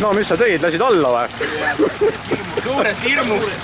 No mis sa tegid, lasid alla või? Suurest hirmust.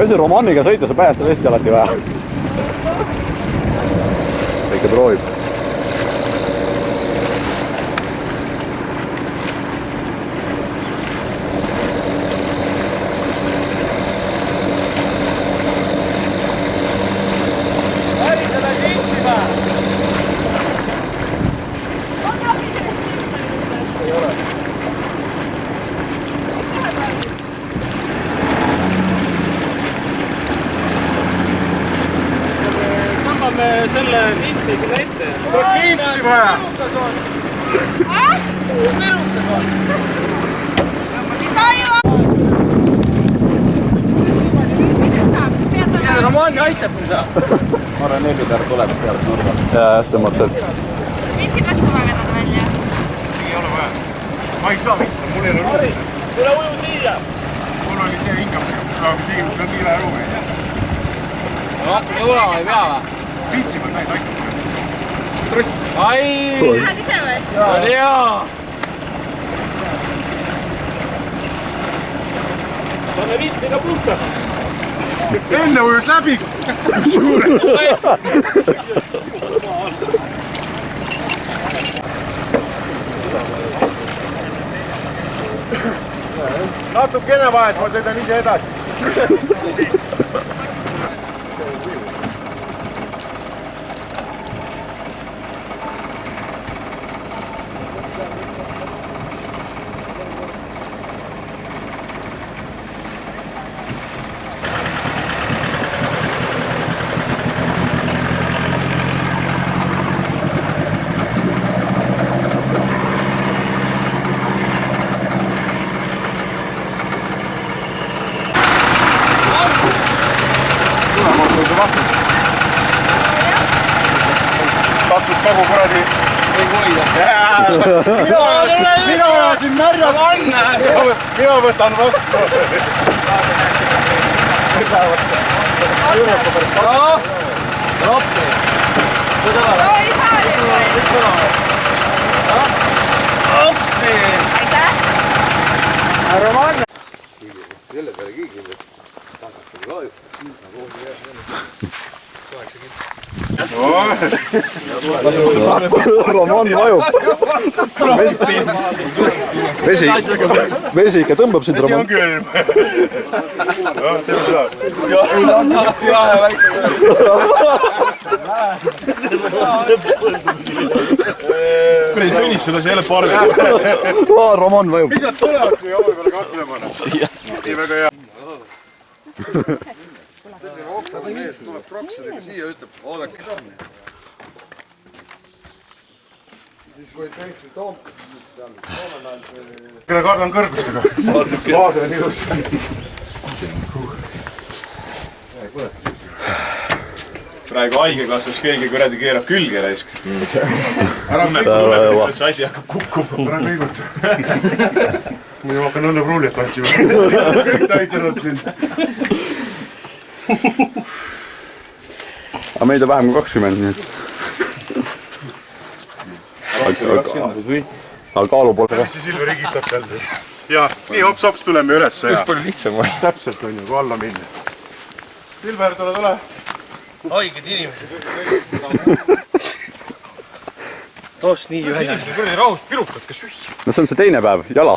See Romaniga sõita sa päästa vesti alati vaja. Väike proovib. Selle vintsi sinna ette. Kas vintsi vaja? Perutas on. Romaani aitab kui sa. Ma arvan, Nellitar tuleb sealt nurgast. Jaa, tõmmalt. Vintsi kas sa vaja vedada välja? Ei ole vaja. Ma ei saa vintsi, mul ei ole ruumi. Tule uju siia. Mul oli see hingamisega, aga tegelikult on nii vähe ruumi. Vaata, jõulama ei pea või? Vintsi peal näid aitab. Trust. Ai! Lähed ise või? Oli hea! Saame vintsi ka puhta. Enne ujus läbi. Suures. Natukene vahes, ma sõidan ise edasi. Tatsud kogu kuradi Ei hoida. Mina ajasin märjast. Mina võtan vastu. Roppi. Oli saali või? Opsti. Aitäh! Roman. Selle peale kiigib, et Roman vajub. vesi ikka tõmbab sind, vesi on Roman. külm. Teeme seda. Kuradi sunnistada, see ei ole parvi. Roman vajub. Mis sealt tulevad, kui joone peale kaklema? Nii väga hea. Tõsine ohkab ees, tuleb proksidega siia, ütleb, oodake torni. Siis võid väikse Keda kardan kõrgustega. Vaade on ilus. Praegu haigekassas keegi kuradi keerab külge raisk. Ära tunneb, et see asi hakkab kukkuma. Ära kõiguta. Muidu ma hakkan õnnepruuliat tantsima. Kõik täitanud siin. Aga meid on vähem kui 20, nii et... Aga kaalu pole ka. Mis see Silver higistab seal? Ja, nii hops-hops tuleme ülesse ja... Palju lihtsam on. Täpselt on ju, kui alla minna. Silver, tule. Haiged inimesed. Toos nii ühe. Kuradi rahus pirukad, kas ühi? No see on see teine päev, jala.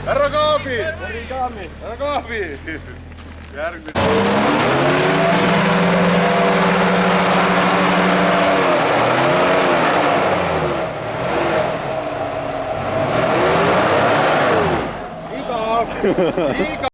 Härra Kaabi! Härra Kaabi! Järgmine. Iga!